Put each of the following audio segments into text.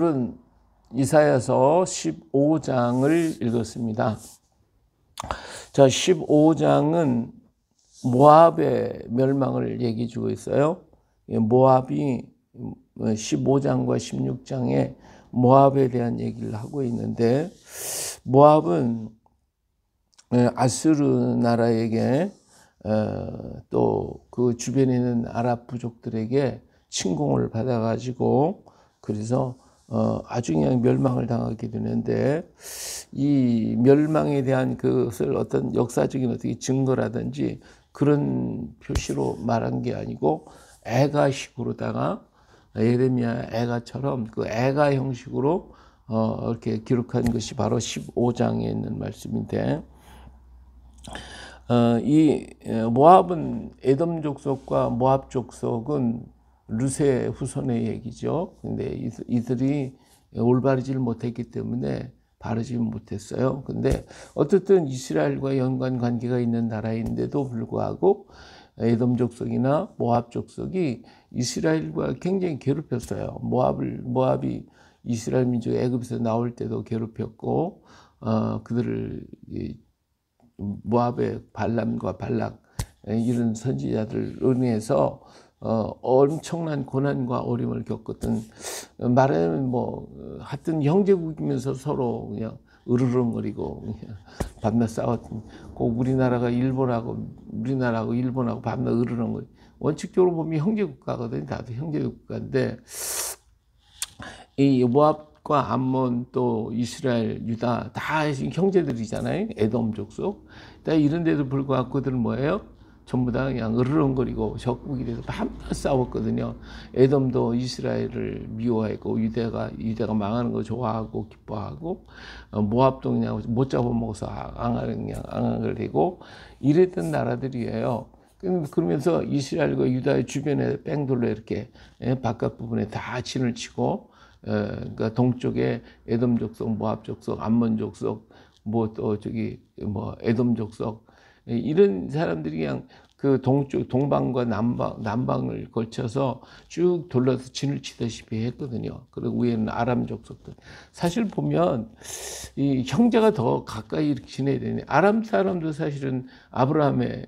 오늘은 이사야서 15장을 읽었습니다. 자, 15장은 모압의 멸망을 얘기해 주고 있어요. 모압이 15장과 16장에 모압에 대한 얘기를 하고 있는데, 모압은 아수르 나라에게 또 그 주변에 있는 아랍 부족들에게 침공을 받아가지고, 그래서 아주 그냥 멸망을 당하게 되는데, 이 멸망에 대한 그것을 어떤 역사적인 어떻게 증거라든지 그런 표시로 말한 게 아니고, 애가식으로다가 예레미야 애가처럼 그 애가 형식으로 이렇게 기록한 것이 바로 15장에 있는 말씀인데, 이 모압은 에돔 족속과 모압 족속은 룻의 후손의 얘기죠. 근데 이들이 올바르지를 못했기 때문에 바르지 못했어요. 근데 어쨌든 이스라엘과 연관 관계가 있는 나라인데도 불구하고 에돔 족속이나 모압 족속이 이스라엘과 굉장히 괴롭혔어요. 모압이 이스라엘 민족 애굽에서 나올 때도 괴롭혔고, 그들을 모압의 발람과 발락 이런 선지자들 은혜에서 엄청난 고난과 어려움을 겪었던, 말하면 하여튼 형제국이면서 서로 그냥 으르렁거리고 그냥 밤낮 싸웠던, 꼭 우리나라하고 일본하고 밤낮 으르렁거리. 원칙적으로 보면 형제국가거든요. 다들 형제국가인데, 이 모압과 암몬 또 이스라엘, 유다 다 형제들이잖아요. 에돔 족속. 이런데도 불구하고 그들은 뭐예요? 전부 다 그냥 으르렁거리고 적국이 돼서 밤낮 싸웠거든요. 에돔도 이스라엘을 미워하고 유대가 망하는 거 좋아하고 기뻐하고, 모압도 그냥 못 잡아먹어서 앙앙을 대고 이랬던 나라들이에요. 그러면서 이스라엘과 유다의 주변에 뺑돌로 이렇게 바깥 부분에 다 진을 치고, 그러니까 동쪽에 에돔 족속, 모압 족속, 암몬 족속, 에돔 족속, 이런 사람들이 그냥 그 동방과 남방을 걸쳐서 쭉 돌려서 진을 치다시피 했거든요. 그리고 위에는 아람 족속들. 사실 보면 이 형제가 더 가까이 이렇게 지내야 되네. 아람 사람도 사실은 아브라함의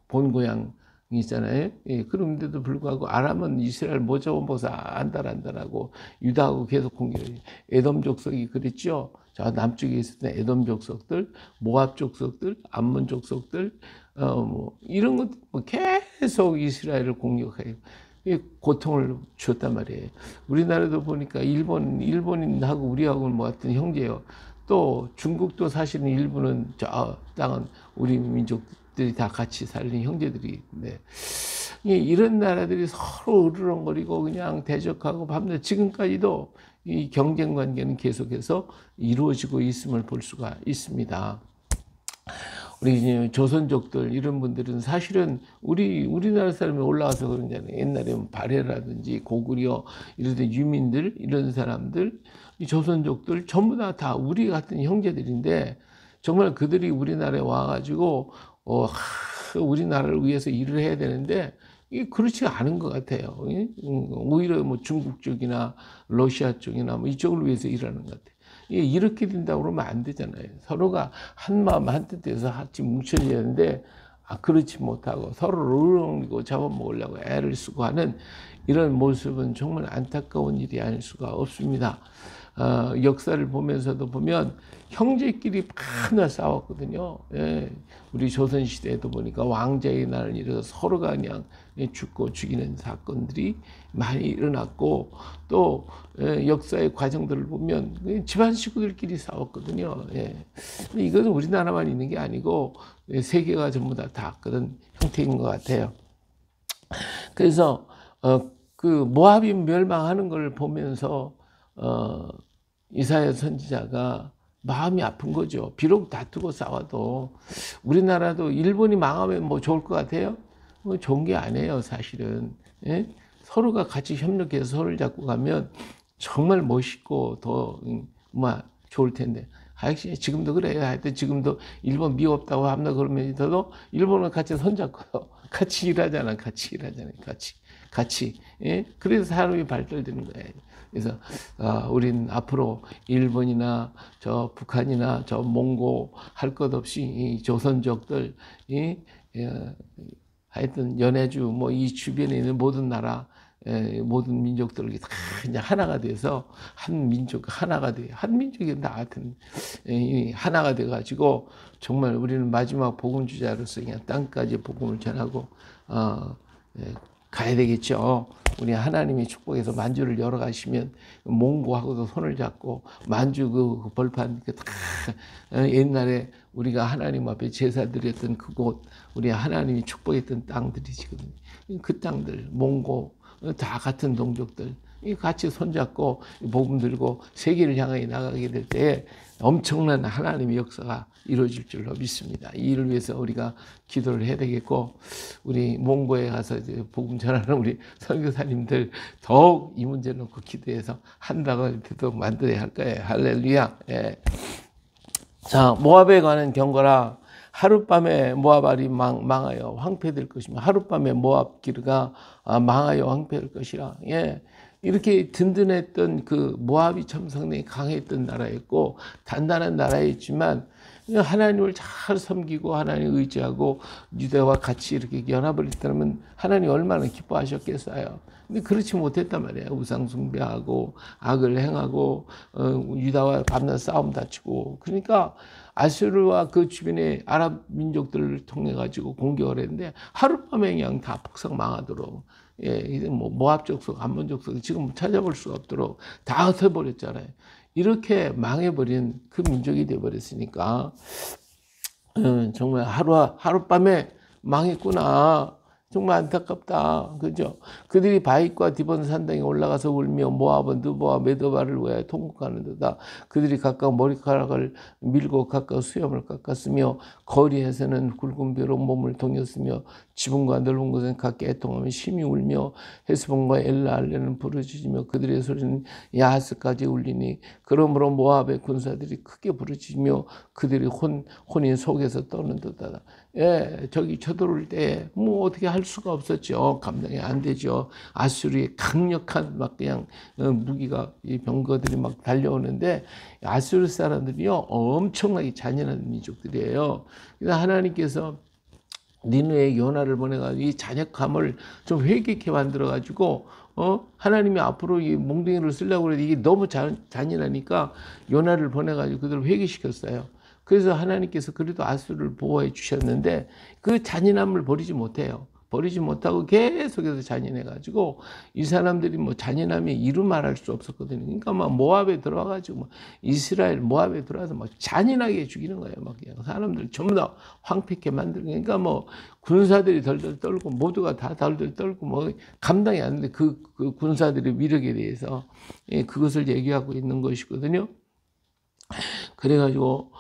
본고향이잖아요. 그런데도 불구하고 아람은 이스라엘 못 잡아먹어서 안달하고 유다하고 계속 공격해요. 에돔 족속이 그랬죠. 자, 남쪽에 있었던 에돔 족속들, 모압 족속들, 암몬 족속들, 이런 것 계속 이스라엘을 공격해요. 고통을 줬단 말이에요. 우리나라도 보니까 일본인하고 우리하고는 같은 형제예요. 또 중국도 사실은 일본은 저 땅은 우리 민족들이 다 같이 살는 형제들인데, 이런 나라들이 서로 으르렁거리고 그냥 대적하고 밤낮 지금까지도 이 경쟁 관계는 계속해서 이루어지고 있음을 볼 수가 있습니다. 우리 조선족들 이런 분들은 사실은 우리나라 사람이 올라와서 그런잖아요. 옛날에 발해라든지 고구려 이런 유민들, 이런 사람들, 이 조선족들 전부 다 우리 같은 형제들인데, 정말 그들이 우리나라에 와가지고 우리나라를 위해서 일을 해야 되는데 이게 그렇지 않은 것 같아요. 오히려 중국 쪽이나 러시아 쪽이나 이쪽을 위해서 일하는 것 같아요. 이렇게 된다고 그러면 안 되잖아요. 서로가 한 마음 한 뜻에서 같이 뭉쳐져야 되는데, 그렇지 못하고 서로를 으르렁이고 잡아먹으려고 애를 쓰고 하는 이런 모습은 정말 안타까운 일이 아닐 수가 없습니다. 역사를 보면서도 보면 형제끼리 밤낮 싸웠거든요. 우리 조선시대에도 보니까 왕자의 날을 이뤄서 서로가 그냥 죽고 죽이는 사건들이 많이 일어났고, 또 역사의 과정들을 보면 집안 식구들끼리 싸웠거든요. 근데 이것은 우리나라만 있는 게 아니고 세계가 전부 다 그런 형태인 것 같아요. 그래서 그 모압이 멸망하는 걸 보면서 이사야 선지자가 마음이 아픈 거죠. 비록 다투고 싸워도 우리나라도 일본이 망하면 좋을 것 같아요? 좋은 게 아니에요, 사실은. 서로가 같이 협력해서 손을 잡고 가면 정말 멋있고 더 좋을 텐데. 지금도 그래요. 하여튼 지금도 일본 미웠다고 합니다. 그러면서도 일본은 같이 손잡고 같이 일하잖아요. 같이. 같이. 예? 그래서 사람이 발달되는 거예요. 그래서 우리는 앞으로 일본이나 저 북한이나 저 몽고 할 것 없이 이 조선족들 하여튼 연해주 뭐 이 주변에 있는 모든 나라 모든 민족들이 다 그냥 하나가 돼서 한 민족 하나가 돼 한 민족이 다 같은 하나가 돼 가지고 정말 우리는 마지막 복음 주자로서 그냥 땅까지 복음을 전하고 가야 되겠죠. 우리 하나님이 축복해서 만주를 열어 가시면 몽고하고도 손을 잡고 만주 그 벌판 옛날에 우리가 하나님 앞에 제사 드렸던 그곳 우리 하나님이 축복했던 땅들이지거든요. 그 땅들 몽고 다 같은 동족들 같이 손잡고 복음 들고 세계를 향해 나가게 될 때 엄청난 하나님의 역사가 이루어질 줄로 믿습니다. 이 일을 위해서 우리가 기도를 해야 되겠고 우리 몽고에 가서 이제 복음 전하는 우리 선교사님들 더욱 이 문제 놓고 기도해서 한다고 해도 만들어야 할 거예요. 할렐루야. 예. 자, 모압에 관한 경고라. 하룻밤에 모압알이 망하여 황폐될 것이며 하룻밤에 모압 기르가 망하여 황폐될 것이라. 예. 이렇게 든든했던 그 모압이 참 상당히 강했던 나라였고 단단한 나라였지만 하나님을 잘 섬기고 하나님 의지하고 유대와 같이 이렇게 연합을 했다면 하나님 얼마나 기뻐하셨겠어요. 근데 그렇지 못했단 말이에요. 우상 숭배하고 악을 행하고 유다와 밤낮 싸움 다치고 그러니까 아수르와 그 주변의 아랍 민족들을 통해 가지고 공격을 했는데 하룻밤에 그냥 다 폭삭 망하도록 뭐 모압 족속, 암몬 족속 지금 찾아볼 수가 없도록 다 흩어버렸잖아요. 이렇게 망해버린 그 민족이 되어버렸으니까 정말 하룻밤에 망했구나. 정말 안타깝다. 그죠? 그들이 바윗과 디본 산당에 올라가서 울며 모압은 느보와 메도바를 위하여 통곡하는도다. 그들이 각각 머리카락을 밀고 각각 수염을 깎았으며 거리에서는 굵은 벼로 몸을 동였으며 지붕과 넓은 곳은 각기 애통하며 심히 울며 헤스본과 엘라알레는 부르짖으며 그들의 소리는 야하스까지 울리니 그러므로 모압의 군사들이 크게 부르짖으며 그들이 혼인 속에서 떠는도다. 예, 저기 쳐들어올 때 뭐 어떻게 할 수가 없었죠. 감당이 안 되죠. 아수르의 강력한 막 그냥 무기가 이 병거들이 막 달려오는데 아수르 사람들이요 엄청나게 잔인한 민족들이에요. 그래서 하나님께서 니느웨에 요나를 보내가지고 이 잔역함을 좀 회개케 만들어가지고 하나님이 앞으로 이 몽둥이를 쓰려고 그랬는데 이게 너무 잔인하니까 요나를 보내가지고 그들을 회개시켰어요. 그래서 하나님께서 그래도 아수르를 보호해 주셨는데 그 잔인함을 버리지 못해요. 버리지 못하고 계속해서 잔인해가지고 이 사람들이 뭐 잔인함이 이루 말할 수 없었거든요. 그러니까 막 모압에 들어와가지고 막 이스라엘 모압에 들어와서 막 잔인하게 죽이는 거예요. 막 그냥 사람들 전부 다 황폐케 만들고 그러니까 뭐 군사들이 덜덜 떨고 모두가 다 덜덜 떨고 뭐 감당이 안 되는데 그 군사들의 위력에 대해서 그것을 얘기하고 있는 것이거든요. 그래가지고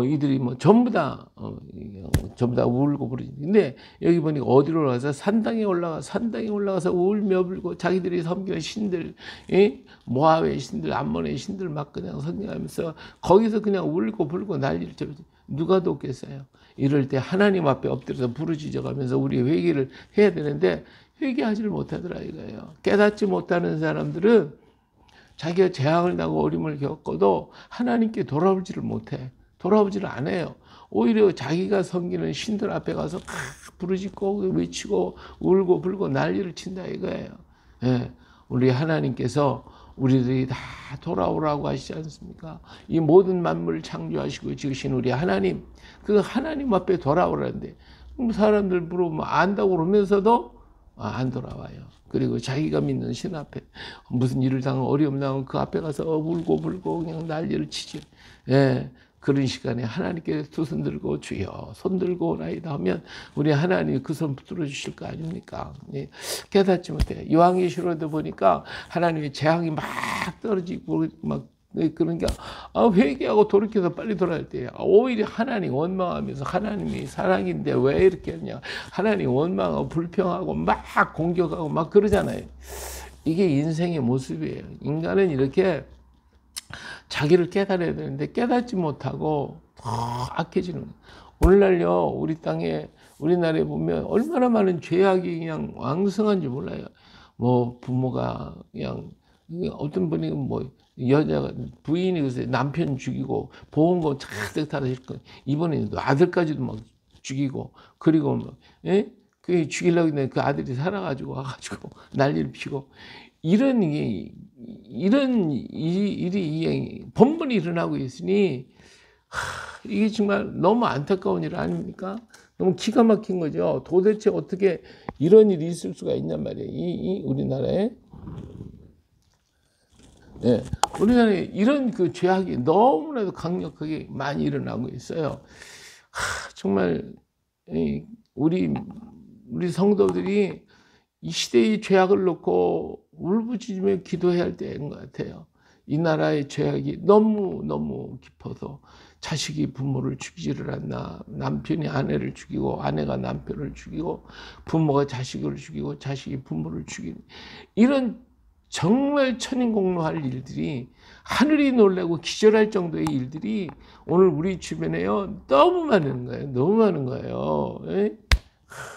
이들이 뭐 전부 다 울고 부르지. 근데 여기 보니까 어디로 올라가서 산당에 올라가서 울며 불고 자기들이 섬기는 신들, 모압의 신들, 암몬의 신들 막 그냥 섬기면서 거기서 그냥 울고 불고 난리를 쳐버리지. 누가 돕겠어요? 이럴 때 하나님 앞에 엎드려서 부르짖어가면서 우리 회개를 해야 되는데 회개하지를 못하더라 이거예요. 깨닫지 못하는 사람들은 자기가 재앙을 당하고 어림을 겪어도 하나님께 돌아오지를 못해. 돌아오지를 않아요. 오히려 자기가 섬기는 신들 앞에 가서 부르짖고 외치고 울고 불고 난리를 친다 이거예요. 예, 우리 하나님께서 우리들이 다 돌아오라고 하시지 않습니까? 이 모든 만물을 창조하시고 지으신 우리 하나님, 그 하나님 앞에 돌아오라는데 사람들 물어보면 안다고 그러면서도 안 돌아와요. 그리고 자기가 믿는 신 앞에 무슨 일을 당하고 어려움 당하고 그 앞에 가서 울고 불고 그냥 난리를 치지. 예. 그런 시간에 하나님께 두 손 들고 주여 손 들고 오나이다 하면 우리 하나님이 그 손 붙들어 주실 거 아닙니까? 예, 깨닫지 못해. 요한계시록에도 보니까 하나님의 재앙이 막 떨어지고 막 그런 게 회개하고 돌이켜서 빨리 돌아갈 때요. 오히려 하나님 원망하면서 하나님이 사랑인데 왜 이렇게 하냐. 하나님 원망하고 불평하고 막 공격하고 막 그러잖아요. 이게 인생의 모습이에요. 인간은 이렇게 자기를 깨달아야 되는데 깨닫지 못하고 더 악해지는 거예요. 오늘날요 우리 땅에 우리나라에 보면 얼마나 많은 죄악이 그냥 왕성한지 몰라요. 뭐 부모가 그냥 어떤 분이 뭐 여자가 부인이 글쎄 남편 죽이고 보험금 잔뜩 타다 거 이번에는 아들까지도 막 죽이고 그리고 뭐 예? 그 죽이려고 했는데 그 아들이 살아가지고 와가지고 난리를 피고 이런 일이 번번이 일어나고 있으니 이게 정말 너무 안타까운 일 아닙니까? 너무 기가 막힌 거죠. 도대체 어떻게 이런 일이 있을 수가 있냔 말이에요. 이 우리나라에. 예, 우리나라에 이런 그 죄악이 너무나도 강력하게 많이 일어나고 있어요. 정말 우리 성도들이 이 시대의 죄악을 놓고 울부짖으며 기도해야 할 때인 것 같아요. 이 나라의 죄악이 너무 깊어서 자식이 부모를 죽이지를 않나, 남편이 아내를 죽이고 아내가 남편을 죽이고 부모가 자식을 죽이고 자식이 부모를 죽이는 이런 정말 천인공노할 일들이 하늘이 놀라고 기절할 정도의 일들이 오늘 우리 주변에요 너무 많은 거예요. 너무 많은 거예요. 예?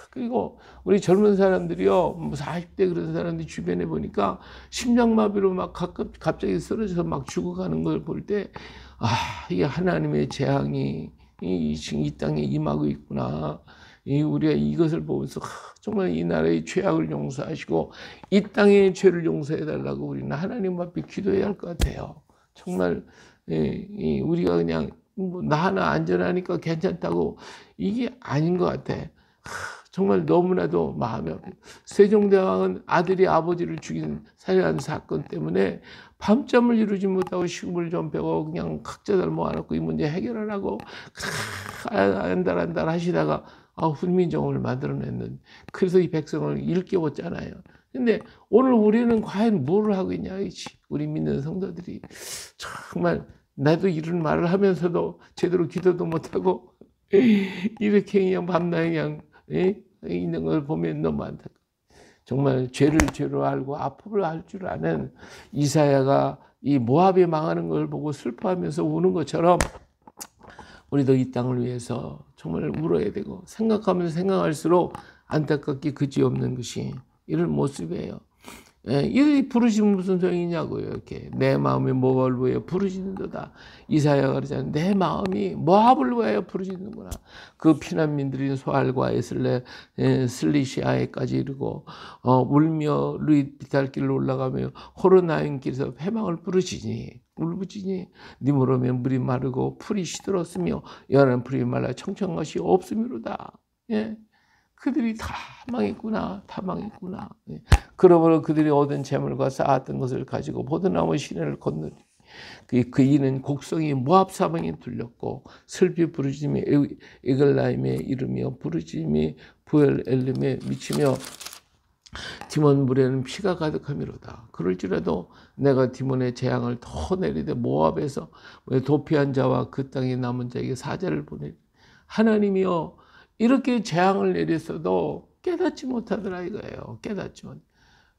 그리고 우리 젊은 사람들이요, 뭐 40대 그런 사람들이 주변에 보니까 심장마비로 막 갑자기 쓰러져서 막 죽어가는 걸 볼 때, 이게 하나님의 재앙이 이 땅에 임하고 있구나. 우리가 이것을 보면서 정말 이 나라의 죄악을 용서하시고 이 땅의 죄를 용서해 달라고 우리는 하나님 앞에 기도해야 할 것 같아요. 정말 우리가 그냥 나 하나 안전하니까 괜찮다고 이게 아닌 것 같아. 정말 너무나도 마음이 아파요. 세종대왕은 아들이 아버지를 죽인 살해한 사건 때문에 밤잠을 이루지 못하고 식물 좀 빼고 그냥 각자들 모아놓고 이 문제 해결하라고 안달 하시다가 훈민정음을 만들어냈는, 그래서 이 백성을 일깨웠잖아요. 근데 오늘 우리는 과연 뭘 하고 있냐, 우리 믿는 성도들이. 정말 나도 이런 말을 하면서도 제대로 기도도 못하고 이렇게 그냥 밤낮 그냥 있는 걸 보면 너무 안타까워. 정말 죄를 죄로 알고 아픔을 알 줄 아는 이사야가 이 모압이 망하는 걸 보고 슬퍼하면서 우는 것처럼 우리도 이 땅을 위해서 정말 울어야 되고, 생각하면서 생각할수록 안타깝게 그지없는 것이 이런 모습이에요. 이 부르심은 무슨 소용이냐고요. 이렇게 내 마음이 모압을 위하여 부르짖는도다. 이사야가 그러잖아요. 내 마음이 모압을 위하여 부르짖는구나. 그 피난민들이 소알과 슬리시아에까지 이르고 울며 루이 비탈길로 올라가며 호르나임 길에서 회망을 부르짖니 울부짖니. 네 무릎에 물이 마르고 풀이 시들었으며 연한 풀이 말라 청청한 것이 없음이로다. 예. 그들이 다 망했구나, 다 망했구나. 그러므로 그들이 얻은 재물과 쌓았던 것을 가지고 포도나무 시내를 건너리. 그 이는 곡성이 모압 사방에 둘렸고 슬피 부르짖음이 에글라임에 이르며 부르짖음이 부엘엘림에 미치며 디몬 물에는 피가 가득함이로다. 그럴지라도 내가 디몬의 재앙을 더 내리되 모압에서 도피한 자와 그 땅에 남은 자에게 사자를 보내리. 하나님이여 이렇게 재앙을 내렸어도 깨닫지 못하더라 이거예요. 깨닫지 못.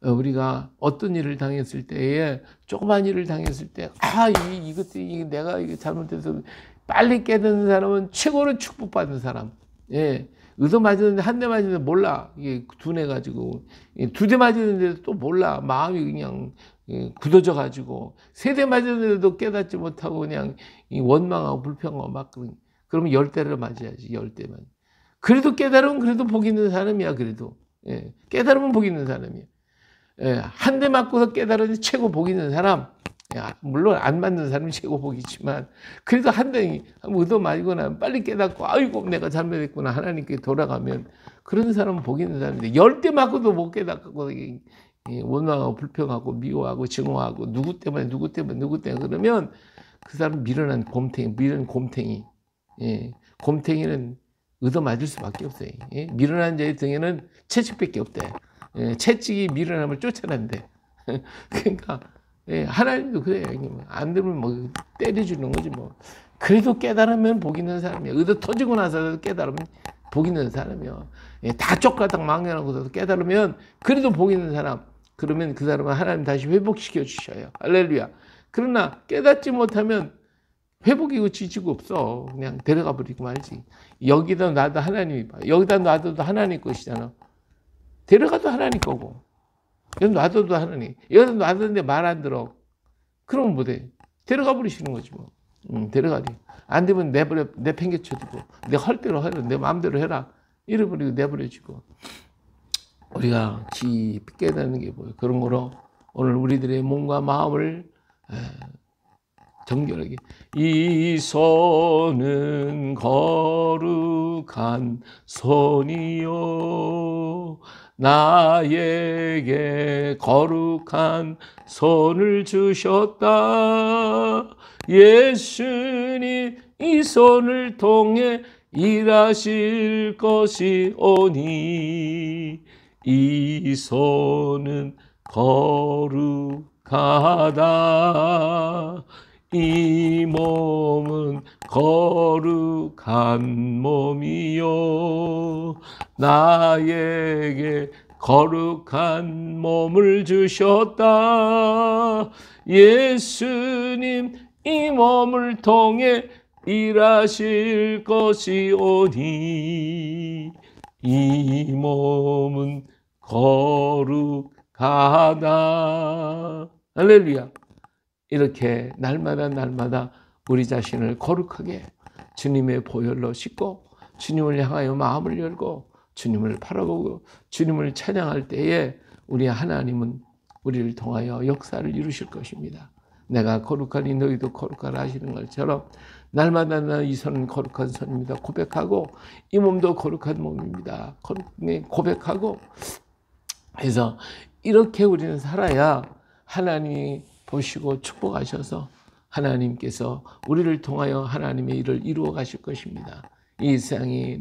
우리가 어떤 일을 당했을 때에, 조그만 일을 당했을 때, 이것도 내가 이게 잘못해서 빨리 깨닫는 사람은 최고로 축복받는 사람. 예. 의도 맞았는데 한 대 맞았는데 몰라. 이게 둔해가지고. 두 대 맞았는데도 또 몰라. 마음이 그냥 굳어져 가지고. 세 대 맞았는데도 깨닫지 못하고 그냥 원망하고 불평하고 막 그러면 10대를 맞아야지. 10대만. 그래도 깨달으면 그래도 복 있는 사람이야. 그래도 깨달으면 복 있는 사람이야. 한 대 맞고서 깨달으니 최고 복 있는 사람. 물론 안 맞는 사람이 최고 복이지만 그래도 한 대 의도 맞거나 빨리 깨닫고 아이고 내가 잘못했구나 하나님께 돌아가면 그런 사람은 복 있는 사람인데 10대 맞고도 못 깨닫고 원망하고 불평하고 미워하고 증오하고 누구 때문에 그러면 그 사람 미련한 곰탱이. 곰탱이는 의도 맞을 수밖에 없어요. 미련한 자의 등에는 채찍밖에 없대. 채찍이 미련함을 쫓아낸대. 그러니까 하나님도 그래요. 안 들으면 뭐 때려주는 거지 뭐. 그래도 깨달으면 복 있는 사람이야. 의도 터지고 나서 깨달으면 복 있는 사람이야. 다 쪽가닥 망해놓고서 깨달으면 그래도 복 있는 사람. 그러면 그 사람은 하나님 다시 회복시켜 주셔요. 할렐루야. 그러나 깨닫지 못하면 회복이고 지지고 없어. 그냥 데려가 버리고 말지. 여기다 놔도 하나님이 봐. 여기다 놔도 하나님 것이잖아. 데려가도 하나님 거고. 여기 놔둬도 하느니, 여기다 놔뒀는데 말 안 들어. 그러면 못해. 데려가 버리시는 거지 뭐. 데려가지. 안 되면 내팽개쳐두고 내 할 대로 해라. 내 마음대로 해라. 이래버리고 내버려지고. 우리가 깊이 깨닫는 게 뭐예요? 그런 거로 오늘 우리들의 몸과 마음을 정결하게, 이 손은 거룩한 손이요 나에게 거룩한 손을 주셨다. 예수님 이 손을 통해 일하실 것이오니 이 손은 거룩하다. 이 몸은 거룩한 몸이요 나에게 거룩한 몸을 주셨다. 예수님 이 몸을 통해 일하실 것이오니 이 몸은 거룩하다. 할렐루야. 이렇게 날마다 우리 자신을 거룩하게 주님의 보혈로 씻고 주님을 향하여 마음을 열고 주님을 바라보고 주님을 찬양할 때에 우리 하나님은 우리를 통하여 역사를 이루실 것입니다. 내가 거룩하니 너희도 거룩하라 하시는 것처럼 날마다 이 손은 거룩한 손입니다. 고백하고 이 몸도 거룩한 몸입니다. 고백하고 해서 이렇게 우리는 살아야 하나님이 보시고 축복하셔서 하나님께서 우리를 통하여 하나님의 일을 이루어 가실 것입니다. 이 세상이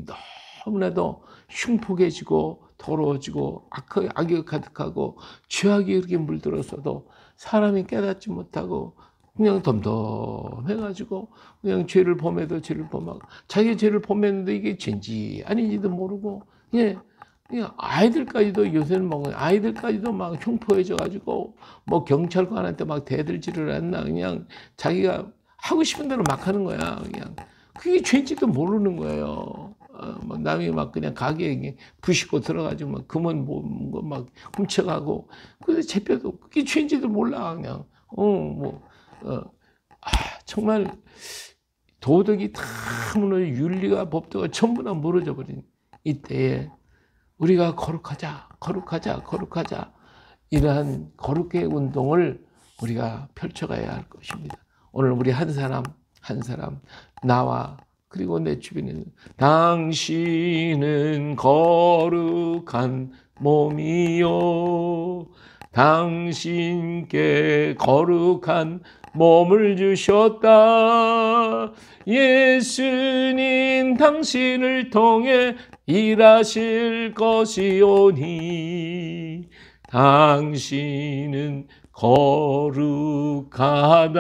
너무나도 흉폭해지고 더러워지고 악이 가득하고 죄악이 그렇게 물들었어도 사람이 깨닫지 못하고 그냥 덤덤해가지고 그냥 죄를 범해도 죄를 범하고 자기 죄를 범했는데 이게 죄인지 아닌지도 모르고 그냥 아이들까지도 요새는 막 아이들까지도 막 흉포해져가지고 뭐 경찰관한테 막 대들지를 않나 그냥 자기가 하고 싶은 대로 막 하는 거야. 그냥 그게 죄인지도 모르는 거예요. 막 남이 막 그냥 가게에 부시고 들어가지고 막 금은 막 훔쳐가고 근데 잡혀도 그게 죄인지도 몰라 그냥 정말 도덕이 다 무너져 윤리가 법도가 전부 다 무너져 버린 이때에 우리가 거룩하자 이러한 거룩의 운동을 우리가 펼쳐가야 할 것입니다. 오늘 우리 한 사람 나와 그리고 내 주변에 있는 당신은 거룩한 몸이요 당신께 거룩한 몸을 주셨다. 예수님 당신을 통해 일하실 것이오니 당신은 거룩하다.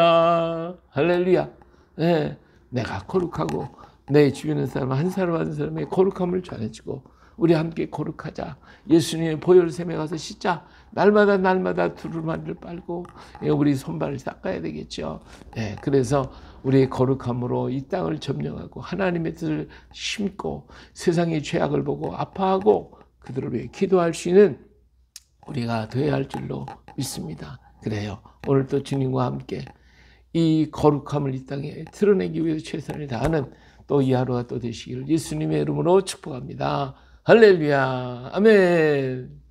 할렐루야. 네, 내가 거룩하고 내 주변의 사람 한 사람의 거룩함을 전해주고 우리 함께 거룩하자. 예수님의 보혈샘에 가서 씻자. 날마다 두루마리를 빨고 우리 손발을 닦아야 되겠죠. 네, 그래서 우리의 거룩함으로 이 땅을 점령하고 하나님의 뜻을 심고 세상의 죄악을 보고 아파하고 그들을 위해 기도할 수 있는 우리가 되어야 할 줄로 믿습니다. 그래요. 오늘도 주님과 함께 이 거룩함을 이 땅에 드러내기 위해서 최선을 다하는 또 이 하루가 또 되시기를 예수님의 이름으로 축복합니다. 할렐루야. 아멘.